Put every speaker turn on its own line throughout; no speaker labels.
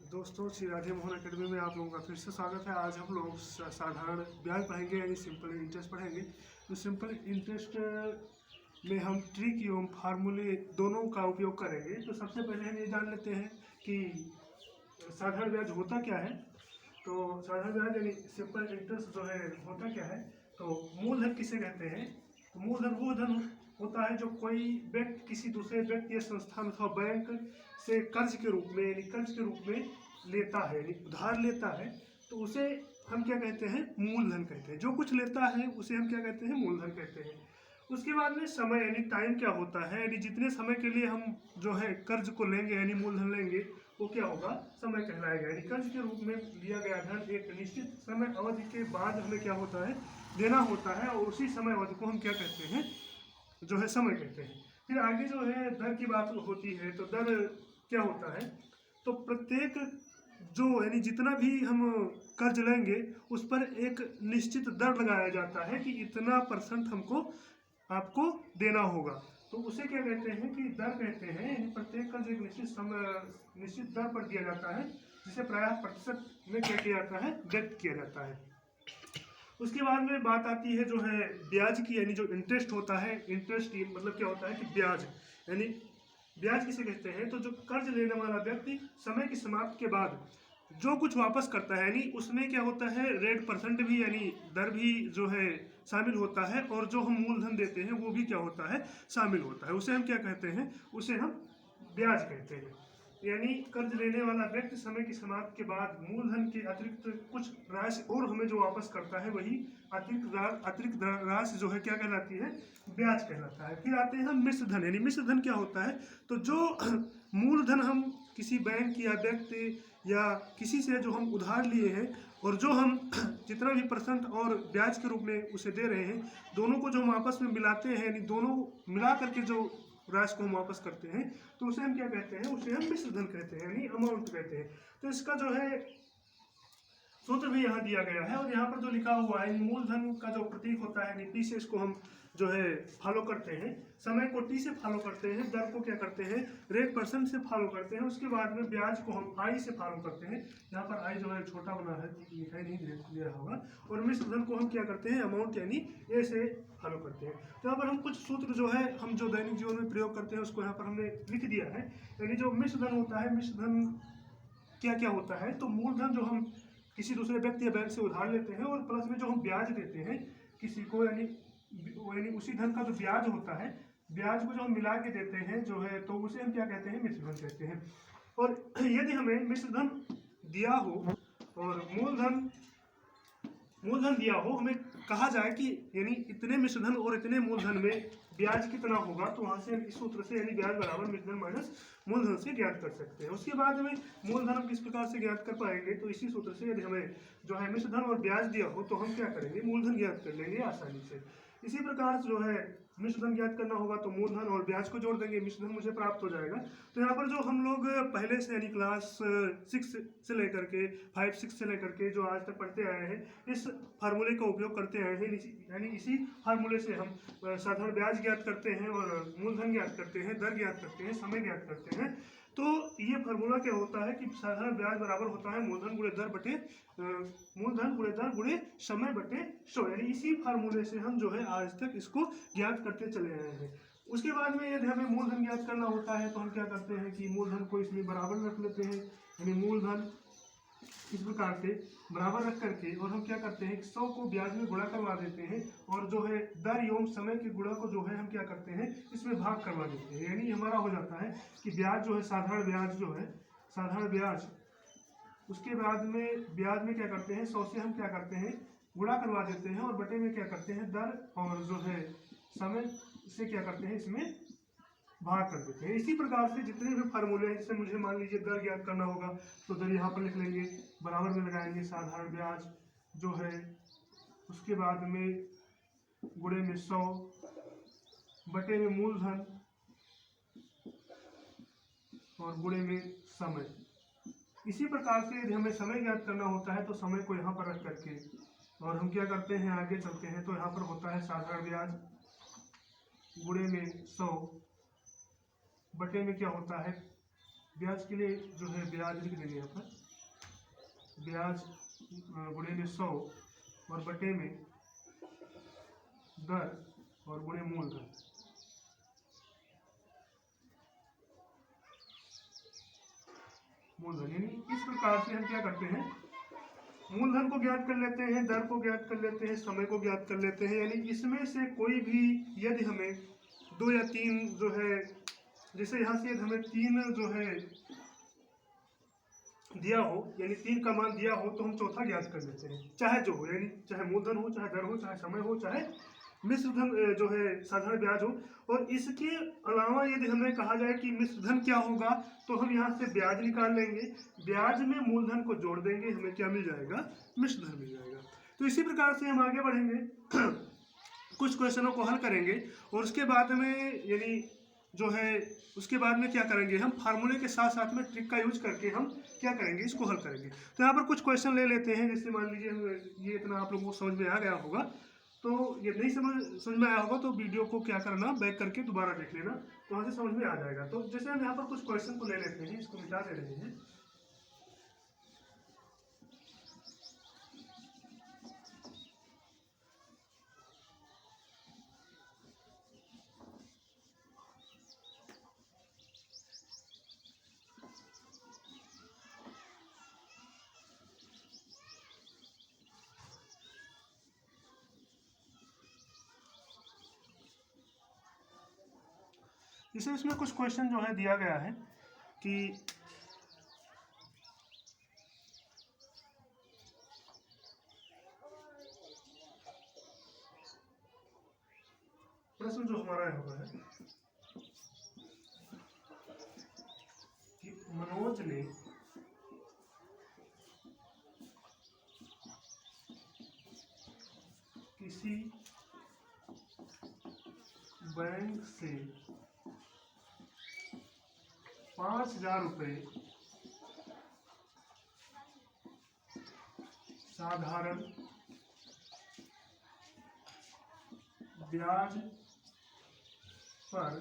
दोस्तों, श्री राधे मोहन एकेडमी में आप लोगों का फिर से स्वागत है। आज हम लोग साधारण ब्याज पढ़ेंगे यानी सिंपल इंटरेस्ट पढ़ेंगे। तो सिंपल इंटरेस्ट में हम ट्रिक एवं फार्मूले दोनों का उपयोग करेंगे। तो सबसे पहले हम ये जान लेते हैं कि साधारण ब्याज होता क्या है। तो साधारण ब्याज यानी सिंपल इंटरेस्ट जो है होता क्या है। तो मूलधन किसे कहते हैं। तो मूलधन वो धन होता है जो कोई व्यक्ति किसी दूसरे व्यक्ति या संस्थान अथवा बैंक से कर्ज के रूप में यानी कर्ज के रूप में लेता है यानी उधार लेता है। तो उसे हम क्या कहते हैं, मूलधन कहते हैं। जो कुछ लेता है उसे हम क्या कहते हैं, मूलधन कहते हैं। उसके बाद में समय यानी टाइम क्या होता है, यानी जितने समय के लिए हम जो है कर्ज को लेंगे यानी मूलधन लेंगे वो क्या होगा, समय कहलाएगा। यानी कर्ज के रूप में लिया गया धन एक निश्चित समय अवधि के बाद हमें क्या होता है, देना होता है, और उसी समय अवधि को हम क्या कहते हैं, जो है समय कहते हैं। फिर आगे जो है दर की बात होती है। तो दर क्या होता है, तो प्रत्येक जो यानी जितना भी हम कर्ज लेंगे उस पर एक निश्चित दर लगाया जाता है कि इतना % हमको आपको देना होगा। तो उसे क्या कहते हैं कि दर कहते हैं। यानी प्रत्येक कर्ज एक निश्चित दर पर दिया जाता है, जिसे प्रायः प्रतिशत में क्या किया जाता है, व्यक्त किया जाता है। उसके बाद में बात आती है जो है ब्याज की, यानी जो इंटरेस्ट होता है। इंटरेस्ट मतलब क्या होता है कि ब्याज, यानी ब्याज किसे कहते हैं। तो जो कर्ज लेने वाला व्यक्ति समय की समाप्ति के बाद जो कुछ वापस करता है, यानी उसमें क्या होता है, रेट % भी यानी दर भी जो है शामिल होता है, और जो हम मूलधन देते हैं वो भी क्या होता है, शामिल होता है। उसे हम क्या कहते हैं, उसे हम ब्याज कहते हैं। यानी कर्ज लेने वाला व्यक्ति समय की समाप्ति के बाद मूलधन के अतिरिक्त कुछ राशि और हमें जो वापस करता है, वही अतिरिक्त राशि जो है क्या कहलाती है, ब्याज कहलाता है। फिर आते हैं हम मिश्र धन। यानी मिश्र धन क्या होता है, तो जो मूलधन हम किसी बैंक या व्यक्ति या किसी से जो हम उधार लिए हैं, और जो हम जितना भी % और ब्याज के रूप में उसे दे रहे हैं, दोनों को जो हम आपस में मिलाते हैं, यानी दोनों मिला करके जो राशि को हम वापस करते हैं, तो उसे हम क्या कहते हैं, उसे हम मिश्र धन कहते हैं, यानी अमाउंट कहते हैं। तो इसका जो है सूत्र भी यहाँ दिया गया है, और यहाँ पर जो लिखा हुआ है, मूलधन का जो प्रतीक होता है, टी से इसको हम जो है फॉलो करते हैं, समय को टी से फॉलो करते हैं, दर को क्या करते हैं, रेट % से फॉलो करते हैं। उसके बाद में ब्याज को हम आई से फॉलो करते हैं। यहाँ पर आई जो है छोटा बना है, दिखाई नहीं दे रहा होगा। और मिश्र धन को हम क्या करते हैं, अमाउंट यानी ए से फॉलो करते हैं। तो यहाँ पर हम कुछ सूत्र जो है हम जो दैनिक जीवन में प्रयोग करते हैं उसको यहाँ पर हमने लिख दिया है। यानी जो मिश्र धन होता है, मिश्र धन क्या क्या होता है, तो मूलधन जो हम किसी दूसरे व्यक्ति या बैंक से उधार लेते हैं, और प्लस में जो हम ब्याज देते हैं किसी को, यानी उसी धन का जो ब्याज होता है, ब्याज को जो हम मिला के देते हैं जो है, तो उसे हम क्या कहते हैं, मिश्र धन कहते हैं। और यदि हमें मिश्र धन दिया हो और मूलधन दिया हो, हमें कहा जाए कि यानी इतने मिश्रधन और इतने मूलधन में ब्याज कितना होगा, तो वहां से इस सूत्र से यानी ब्याज बराबर मिश्रधन माइनस मूलधन से ज्ञात कर सकते हैं। उसके बाद में मूलधन हम किस प्रकार से ज्ञात कर पाएंगे, तो इसी सूत्र से यदि हमें जो है मिश्रधन और ब्याज दिया हो, तो हम क्या करेंगे, मूलधन ज्ञात कर लेंगे आसानी से। इसी प्रकार से जो है मिश्रधन ज्ञात करना होगा तो मूलधन और ब्याज को जोड़ देंगे, मिश्रधन मुझे प्राप्त हो जाएगा। तो यहाँ पर जो हम लोग पहले से यानी क्लास 6 से लेकर के 5-6 से लेकर के जो आज तक पढ़ते आए हैं, इस फार्मूले का उपयोग करते आए हैं। यानी इसी फार्मूले से हम साधारण ब्याज ज्ञात करते हैं, और मूलधन ज्ञात करते हैं, दर ज्ञात करते हैं, समय ज्ञात करते हैं। तो ये फार्मूला क्या होता है कि साधारण ब्याज बराबर होता है मूलधन गुणे दर बटे समय बटे 100। यानी इसी फार्मूले से हम जो है आज तक इसको ज्ञात करते चले आए हैं। उसके बाद में यदि हमें मूलधन ज्ञात करना होता है, तो हम क्या करते हैं कि मूलधन को इसमें बराबर रख लेते हैं। यानी मूलधन इस प्रकार से बराबर रख करके, और हम क्या करते हैं, 100 को ब्याज में गुणा करवा देते हैं, और जो है दर एवं समय के गुणा को जो है हम क्या करते हैं, इसमें भाग करवा देते हैं। यानी हमारा हो जाता है कि ब्याज जो है, साधारण ब्याज जो है, साधारण ब्याज, उसके बाद में ब्याज में क्या करते हैं, 100 से हम क्या करते हैं, गुणा करवा देते हैं, और बटे में क्या करते हैं, दर और जो है समय से क्या करते हैं, इसमें भाग कर देते हैं। इसी प्रकार से जितने भी फार्मूले हैं, जैसे मुझे मान लीजिए दर ज्ञात करना होगा, तो दर यहाँ पर लिख लेंगे, बराबर में लगाएंगे साधारण ब्याज जो है, उसके बाद में गुणे में 100 बटे में मूलधन और गुणे में समय। इसी प्रकार से यदि हमें समय ज्ञात करना होता है, तो समय को यहाँ पर रख करके, और हम क्या करते हैं, आगे चलते हैं, तो यहाँ पर होता है साधारण ब्याज गुणे में 100 बटे में क्या होता है, ब्याज के लिए जो है ब्याज लिख देंगे यहाँ पर, ब्याज गुणे में 100 और बटे में दर और गुणे मूलधन। मूलधन यानी इस प्रकार से हम क्या करते हैं, मूलधन को ज्ञात कर लेते हैं, दर को ज्ञात कर लेते हैं, समय को ज्ञात कर लेते हैं। यानी इसमें से कोई भी यदि हमें 2 या 3 जो है, जैसे यहाँ से हमें 3 जो है दिया हो, यानी 3 का मान दिया हो, तो हम चौथा ज्ञात कर लेते हैं, चाहे जो हो, यानी चाहे मूलधन हो, चाहे दर हो, चाहे समय हो, चाहे मिश्र धन जो है साधारण ब्याज हो। और इसके अलावा यदि हमें कहा जाए कि मिश्र धन क्या होगा, तो हम यहाँ से ब्याज निकाल लेंगे, ब्याज में मूलधन को जोड़ देंगे, हमें क्या मिल जाएगा, मिश्र धन मिल जाएगा। तो इसी प्रकार से हम आगे बढ़ेंगे कुछ क्वेश्चनों को हल करेंगे और उसके बाद में यानी जो है उसके बाद में क्या करेंगे, हम फार्मूले के साथ साथ में ट्रिक का यूज करके हम क्या करेंगे, इसको हल करेंगे। तो यहाँ पर कुछ क्वेश्चन ले लेते हैं। जैसे मान लीजिए ये इतना आप लोगों को समझ में आ गया होगा, तो ये नहीं समझ में आया होगा तो वीडियो को क्या करना, बैक करके दोबारा देख लेना, तो वहाँ से समझ में आ जाएगा। तो जैसे हम यहाँ पर कुछ क्वेश्चन को ले लेते हैं, इसको मिटा दे रहे हैं। इसे इसमें कुछ क्वेश्चन जो है दिया गया है कि प्रश्न जो हमारा होगा है कि मनोज ने किसी बैंक से 5,000 रुपये साधारण ब्याज पर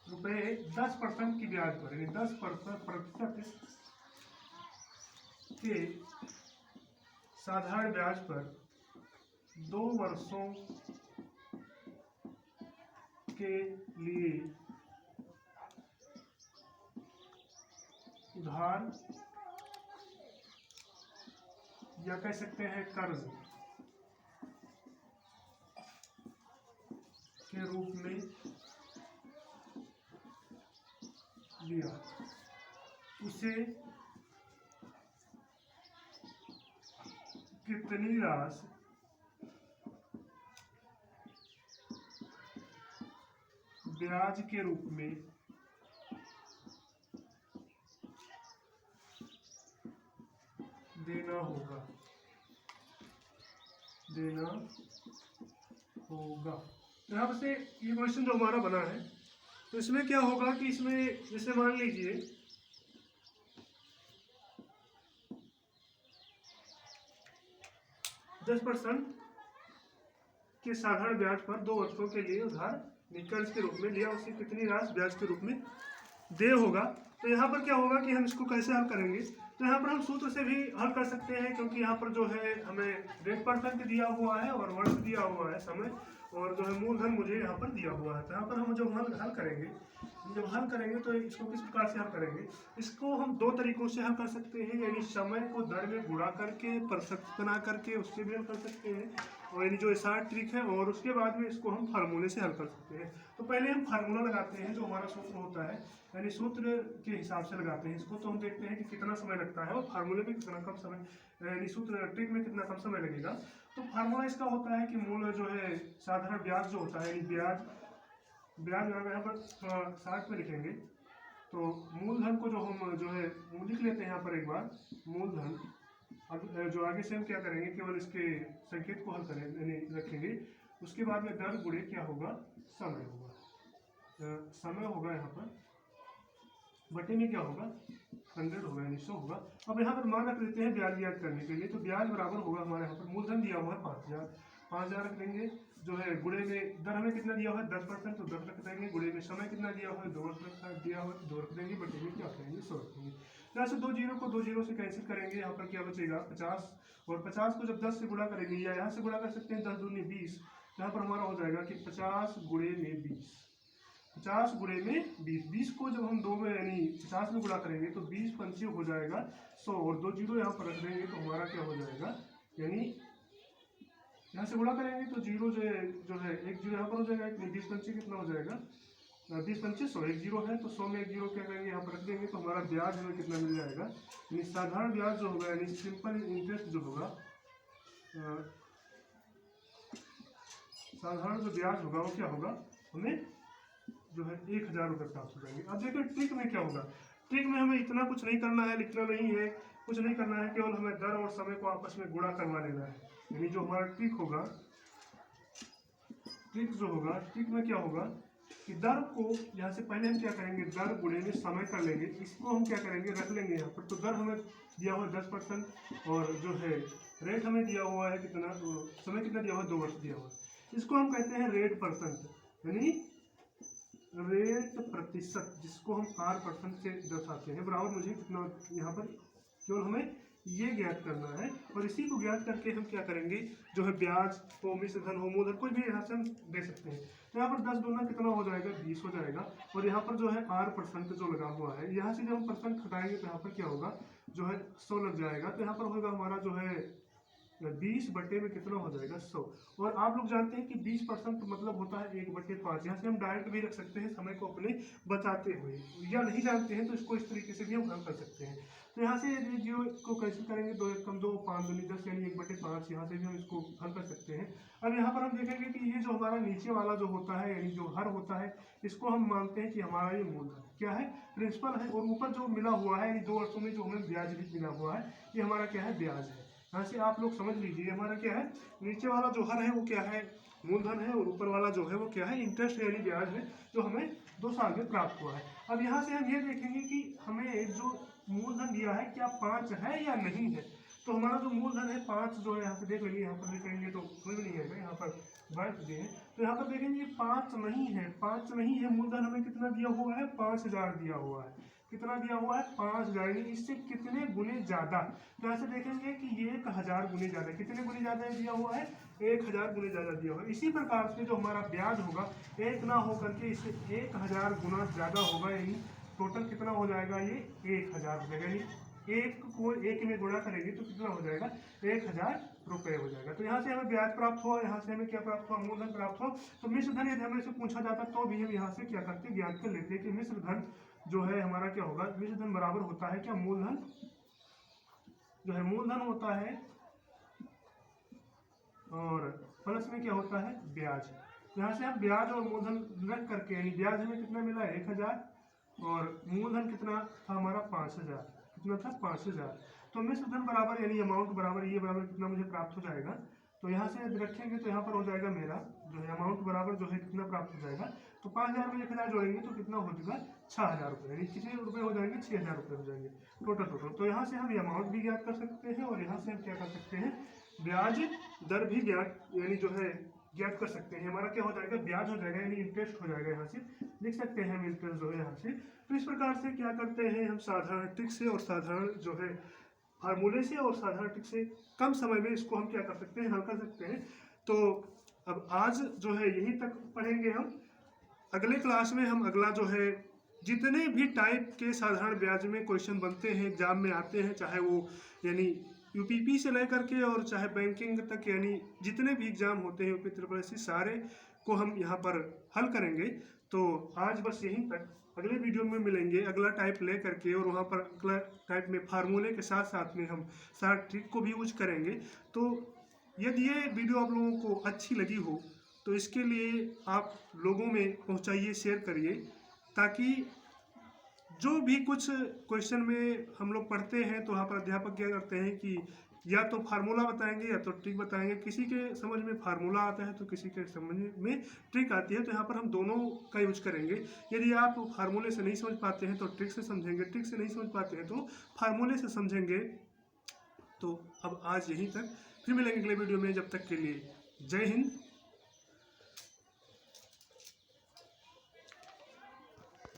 रुपये 10% की ब्याज पर, यानी 10% के साधारण ब्याज पर 2 वर्षों के लिए उधार या कह सकते हैं कर्ज के रूप में लिया, उसे कितनी राशि ब्याज के रूप में देना होगा। तो यहाँ से ये क्वेश्चन जो हमारा बना है, तो इसमें क्या होगा कि इसमें जैसे मान लीजिए 10% के साधारण ब्याज पर 2 वर्षों के लिए उधार कर्ज के रूप में लिया, उसे कितनी राशि ब्याज के रूप में दे होगा। तो यहाँ पर क्या होगा कि हम इसको कैसे हल करेंगे, तो यहाँ पर हम सूत्र से भी हल कर सकते हैं, क्योंकि यहाँ पर जो है हमें रेट परसेंट दिया हुआ है और वर्ष दिया हुआ है, समय, और जो है मूलधन मुझे यहाँ पर दिया हुआ है। तो यहाँ पर हम जब हल करेंगे, तो इसको किस प्रकार से हल करेंगे, इसको हम 2 तरीकों से हल कर सकते हैं। यानी समय को दर में गुणा करके परफेक्ट बना करके उससे भी हल कर सकते हैं, और यानी जो ऐसा ट्रिक है, और उसके बाद में इसको हम फार्मूले से हल कर सकते हैं। तो पहले हम फार्मूला लगाते हैं, जो हमारा सूत्र होता है, यानी सूत्र के हिसाब से लगाते हैं इसको। तो हम देखते हैं कि कितना समय लगता है और फार्मूले में कितना कम समय, यानी सूत्र ट्रिक में कितना कम समय लगेगा। तो फार्मूला इसका होता है कि मूल जो है साधारण ब्याज जो होता है, यानी ब्याज यहाँ पर 60 में लिखेंगे, तो मूलधन को जो है लिख लेते हैं यहाँ पर एक बार मूलधन। अब जो आगे से हम क्या करेंगे, केवल इसके संकेत को हल करेंगे, यानी रखेंगे। उसके बाद में दर गुणे क्या होगा, समय होगा। समय होगा यहाँ पर बटे में क्या होगा, 100 होगा, यानी 100 होगा। अब यहाँ पर मान रख लेते हैं ब्याज ज्ञात करने के लिए। तो ब्याज बराबर होगा हमारे यहाँ पर मूलधन दिया हुआ है 5,000, 5000 रख देंगे। जो है गुणे में दर हमें कितना दिया हुआ है 10%, तो 10 रख देंगे। गुणे में समय कितना दिया हुआ है 2 दिया हुआ है 2 रख देंगे। बटे में क्या करेंगे 100 रखेंगे। यहाँ से 2 जीरो को 2 जीरो से कैंसिल करेंगे। यहाँ पर क्या बचेगा 50, और 50 को जब 10 से गुणा करेंगे या यहाँ से गुणा कर सकते हैं 10 दूनी 20। यहाँ पर हमारा हो जाएगा कि 50 गुणे में 20, 50 गुणे में 20। 20 को जब हम 2 में यानी 50 में गुणा करेंगे तो 20 पंचे हो जाएगा 100, और 2 जीरो यहाँ पर रख देंगे तो हमारा क्या हो जाएगा, यानी यहाँ से गुणा करेंगे तो जीरो जो है एक जीरो यहाँ पर हो जाएगा। 20 पंचे कितना हो जाएगा 20 पंचे 100, एक जीरो है तो 100 में एक जीरो क्या करेंगे यहाँ पर रख देंगे तो हमारा ब्याज हमें कितना मिल जाएगा, यानी साधारण ब्याज जो होगा यानी सिंपल इंटरेस्ट जो होगा, साधारण जो ब्याज होगा वो क्या होगा, हमें जो है 1000 रुपये प्राप्त हो जाएंगे। अब देखो ट्रिक में क्या होगा। ट्रिक में हमें इतना कुछ नहीं करना है, लिखना नहीं है, कुछ नहीं करना है, केवल हमें दर और समय को आपस में गुणा करवा लेना है। यानी जो हमारा ट्रिक होगा, ट्रिक जो होगा, ट्रिक में क्या होगा कि दर को यहाँ से पहले हम क्या करेंगे, दर गुणे में समय कर लेंगे। इसको हम क्या करेंगे रख लेंगे यहाँ पर। तो दर हमें दिया हुआ है 10%, और जो है रेट हमें दिया हुआ है कितना, समय कितना दिया हुआ है 2 वर्ष दिया हुआ है। इसको हम कहते हैं रेट परसेंट, यानी रेट प्रतिशत, जिसको हम R% से दर्शाते हैं। बराबर मुझे कितना यहाँ पर केवल हमें ये ज्ञात करना है, और इसी को ज्ञात करके हम क्या करेंगे, जो है ब्याज हो, मिश्र धन हो, मूलधन, कोई भी यहाँ से हम दे सकते हैं। तो यहाँ पर 10 दूना कितना हो जाएगा 20 हो जाएगा, और यहाँ पर जो है R% जो लगा हुआ है, यहाँ से जब हम परसेंट हटाएंगे तो यहाँ पर क्या होगा, जो है 100 लग जाएगा। तो यहाँ पर होगा हमारा जो है 20 बटे में कितना हो जाएगा 100। और आप लोग जानते हैं कि 20% मतलब होता है 1/5। यहाँ से हम डायरेक्ट भी रख सकते हैं समय को अपने बचाते हुए, या नहीं जानते हैं तो इसको इस तरीके से भी हम हल कर सकते हैं। तो यहाँ से यदि जीरो को कैंसिल करेंगे 2 1 कम 2 5 दूनी 10 यानी 1/5। यहाँ से भी हम इसको हल कर सकते हैं। अब यहाँ पर हम देखेंगे कि ये जो हमारा नीचे वाला जो होता है, यानी जो हर होता है, इसको हम मानते हैं कि हमारा ये मूलधन क्या है, प्रिंसिपल है, और ऊपर जो मिला हुआ है 2 वर्षों में जो हमें ब्याज भी मिला हुआ है, ये हमारा क्या है ब्याज है। यहाँ से आप लोग समझ लीजिए हमारा क्या है, नीचे वाला जो हर है वो क्या है मूलधन है, और ऊपर वाला जो है वो क्या है इंटरेस्ट यानी ब्याज है, जो हमें 2 साल में प्राप्त हुआ है। अब यहाँ से हम ये देखेंगे कि हमें जो मूलधन दिया है क्या 5 है या नहीं है। तो हमारा जो मूलधन है 5 जो है, यहाँ से देख लेंगे, यहाँ पर देखेंगे तो समझ नहीं आएगा, यहाँ पर वर्ष दिए हैं तो यहाँ पर देखेंगे 5 नहीं है, 5 नहीं है। मूलधन हमें कितना दिया हुआ है 5000 दिया हुआ है, कितना दिया हुआ है 5000, यानी इससे कितने गुने ज्यादा। तो ऐसे देखेंगे कि ये 1000 गुने ज्यादा, कितने गुने ज्यादा दिया हुआ है 1000 गुने ज्यादा दिया हुआ है। इसी प्रकार से जो हमारा ब्याज होगा 1 ना होकर के इससे 1000 गुना ज्यादा होगा, यानी टोटल कितना हो जाएगा ये 1000 हो जाएगा। यानी 1 को 1 में गुणा करेंगे तो कितना हो जाएगा 1000 रुपये हो जाएगा। तो यहाँ से हमें ब्याज प्राप्त हुआ, यहाँ से हमें क्या प्राप्त हुआ मूलधन प्राप्त हुआ। तो मिश्र धन यदि हमें से पूछा जाता तो भी हम यहाँ से क्या करते ज्ञात कर लेते हैं कि मिश्र धन जो है हमारा क्या होगा, मिश्र धन बराबर होता है क्या मूलधन, जो है मूलधन होता है और प्लस में क्या होता है ब्याज। यहाँ से हम ब्याज और मूलधन रख करके, यानी ब्याज हमें कितना मिला 1000 और मूलधन कितना था हमारा 5000, कितना था 5000। तो मिश्र धन बराबर यानी अमाउंट बराबर ये बराबर कितना मुझे प्राप्त हो जाएगा। तो यहाँ से यदि रखेंगे तो यहाँ पर हो जाएगा मेरा जो है अमाउंट बराबर जो है कितना प्राप्त हो जाएगा। तो 5000 में 1000 जोड़ेंगे तो कितना हो जाएगा 6000 रुपये, यानी कितने रुपये हो जाएंगे 6000 रुपये हो जाएंगे टोटल। तो यहाँ से हम अमाउंट भी ज्ञात कर सकते हैं, और यहाँ से हम क्या कर सकते हैं ब्याज दर भी ज्ञात यानी जो है ज्ञात कर सकते हैं। हमारा क्या हो जाएगा ब्याज हो जाएगा, यानी इंटरेस्ट हो जाएगा। यहाँ से लिख सकते हैं हम इंटरेस्ट जो है यहाँ से। तो इस प्रकार से क्या करते हैं हम साधारण ट्रिक से और साधारण जो है फार्मूले से और साधारण ट्रिक से कम समय में इसको हम क्या कर सकते हैं हल कर सकते हैं। तो अब आज जो है यहीं तक पढ़ेंगे हम। अगले क्लास में हम अगला जो है जितने भी टाइप के साधारण ब्याज में क्वेश्चन बनते हैं एग्जाम में आते हैं, चाहे वो यानी यूपीपी से लेकर के और चाहे बैंकिंग तक, यानी जितने भी एग्जाम होते हैं यूपी ट्रिपल सारे को हम यहाँ पर हल करेंगे। तो आज बस यहीं तक, अगले वीडियो में मिलेंगे अगला टाइप ले करके, और वहाँ पर अगला टाइप में फार्मूले के साथ साथ में हम सारा ट्रिक को भी यूज करेंगे। तो यदि ये वीडियो आप लोगों को अच्छी लगी हो तो इसके लिए आप लोगों में पहुँचाइए, शेयर करिए, ताकि जो भी कुछ क्वेश्चन में हम लोग पढ़ते हैं तो वहाँ पर अध्यापक क्या करते हैं कि या तो फार्मूला बताएंगे या तो ट्रिक बताएंगे। किसी के समझ में फार्मूला आता है तो किसी के समझ में ट्रिक आती है, तो यहाँ पर हम दोनों का यूज करेंगे। यदि आप फार्मूले से नहीं समझ पाते हैं तो ट्रिक से समझेंगे, ट्रिक से नहीं समझ पाते हैं तो फार्मूले से समझेंगे। तो अब आज यहीं तक, फिर मिलेंगे अगले वीडियो में। जब तक के लिए जय हिंद।